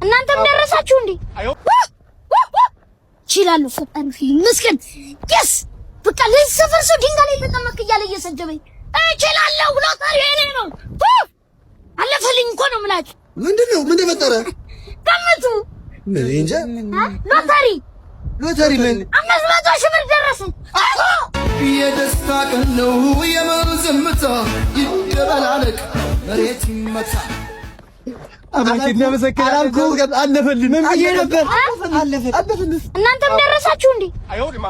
እናንተም ደረሳችሁ እንዴ? ይችላል ፈጣሪ ይመስገን። yes በቃ ለዚህ ሰፈር ሰው ድንጋይ ላይ ተቀመጥ እያለ እየሰደበኝ እችላለሁ ብሎ ታሪዬ ነው አለፈልኝ እኮ ነው የምላችሁ። ምንድነው ምን ተፈጠረ? ገምቱ። ምን እንጃ። ሎተሪ ምን 500 ሺህ ብር ደረሰኝ። የደስታ ቀን ነው የመዝምታ ይደበላለቅ መሬት ይመታ አባቴ ለመሰከራልኩ አለፈልኝ ምን ብዬ ነበር? አለፈልኝ እናንተም ደረሳችሁ እንዴ? አይወድማ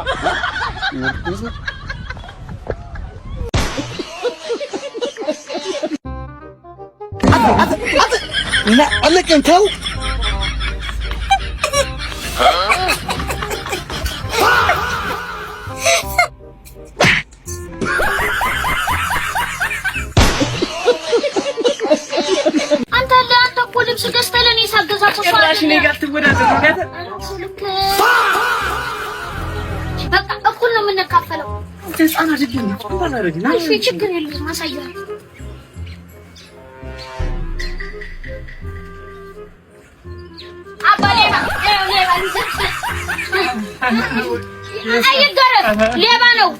እና አለቀን ተው አንተ እኮ ልብስ ገዝተህ ለኔ ሳገዛችሁ ጭራሽ እኔ ጋር ትወዳደር በቃ እኩል ነው የምንካፈለው። ተጻና አይደለም እንኳን አረግና እሺ ችግር የለም አሳያለሁ። አባሌባ አይገረም ሌባ ነው።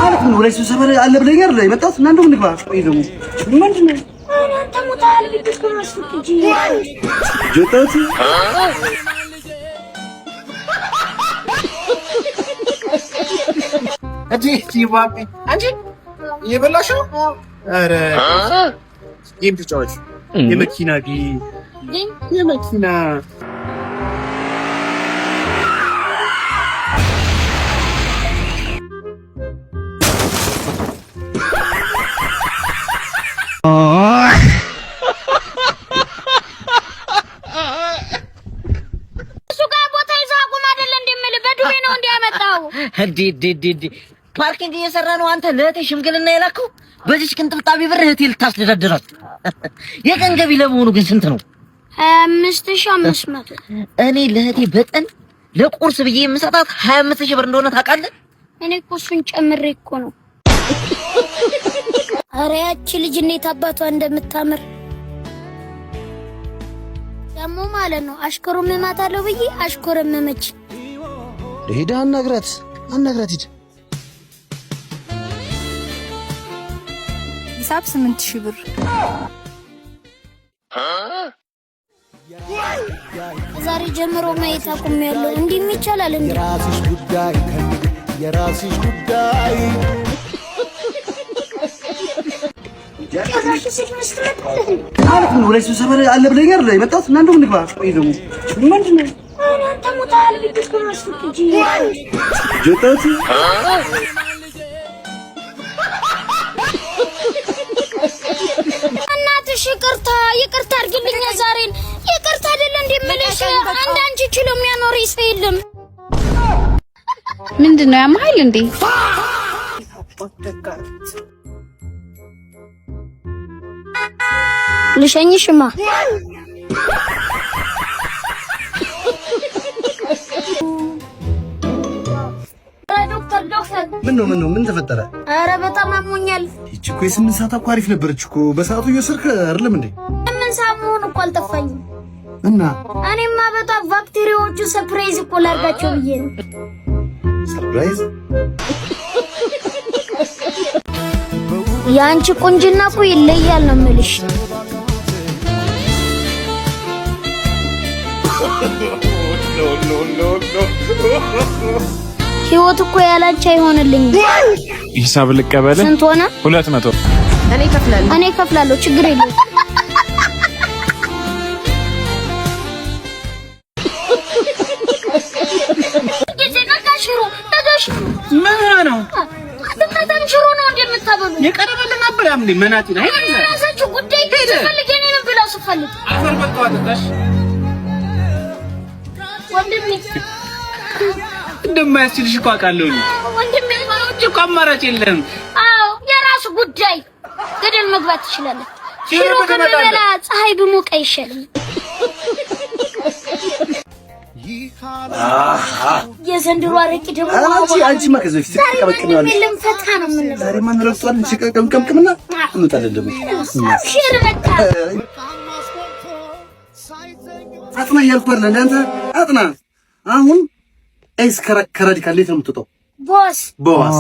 አልኩ ወይስ ሰፈር አለ ብለኝ አይደል የመጣሁት እና እንደው እንግባ ቆይ ደግሞ ምንድነው አንተ ሙታል ቢትኩራስ ፍቅጂ ጆጣቲ ሲባቢ አንቺ እየበላሽ ነው? ኧረ ጌም ተጫዋች የመኪና ፓርኪንግ እየሰራ ነው። አንተ ለእህቴ ሽምግልና የላከው በዚህ ቅንጥብጣቢ ብር እህቴ ልታስደዳድራት። የቀን ገቢ ለመሆኑ ግን ስንት ነው? 25500። እኔ ለእህቴ በቀን ለቁርስ ብዬ የምሰጣት 25000 ብር እንደሆነ ታውቃለህ? እኔ እኮ እሱን ጨምሬ እኮ ነው። ኧረ ያቺ ልጅ እንዴት አባቷ እንደምታምር ደግሞ ማለት ነው። አሽኮረመማታለሁ ብዬ አሽኮረመመች። ሄዳ አናግራት ሂድ። ሂሳብ 8000 ብር። ዛሬ ጀምሮ ማየት አቁሜያለሁ። እንዲህ ይቻላል እንዴ? የራስሽ ጉዳይ አልኩ ወይስ ሰፈር አለ ብለኝ አይደል የመጣሁት እና እንደው እንግባ ቆይ ደግሞ ምንድነው አንተ ሙታል ቢትኩራስ ፍቅጂ ጆጣቲ እናትሽ ይቅርታ አድርግልኝ። ዛሬን ይቅርታ አይደል እንዴ የምልሽ? አንዳንቺ ችሎ የሚያኖር ሰው የለም። ምንድነው ያማል እንዴ? ልሸኝሽማ ዶክተር ምን ተፈጠረ? ኧረ በጣም አሞኛል። እቺ እኮ የ8 ሰዓት እኮ አሪፍ ነበረች እኮ በሰዓቱ እየወሰድክ አይደለም እንዴ? 8 ሰዓት መሆን እኮ አልጠፋኝም። እና እኔማ በጣም ባክቴሪያዎቹ ሰርፕራይዝ እኮ ላድርጋቸው ብዬ ነው። ሰርፕራይዝ? የአንቺ ቁንጅና እኮ ይለያል ነው የምልሽ። ህይወት እኮ ያላንቺ አይሆንልኝ። ሂሳብ ልቀበል። ስንት ሆነ? 200። እኔ እከፍላለሁ ችግር የለውም። ምን ነው አትታታም ሽሮ ነው እንደምታበሉ የቀረበልን ነበር ያም እንዴ መናቲ ነው ራሳችሁ ጉዳይ ትፈልግ የኔ ነው ብላ ስፈልግ አፈር በቃው አጥታሽ ወንድሜ እንደማያስችልሽ እኮ አውቃለሁ። ወንድሜ ማለት እኮ አማራጭ የለም። አዎ የራሱ ጉዳይ ገደል መግባት ይችላል። ሽሮ ከመበላ ፀሐይ ብሞቅ አይሻልም? የዘንድሮ አረቂ ደግሞ አንቺ ማከዘ ፊት ተቀበቀኝ ነው ምንም ፈታ ነው ምን ነው ዛሬ ማን ረክቷል እንሽቀቀምቀምና እንጣለን ደግሞ ሼር በቃ አጥና ያልኳል ለአንተ አጥና አሁን ኤስ ከራዲካል እንዴት ነው የምትወጣው ቦስ ቦስ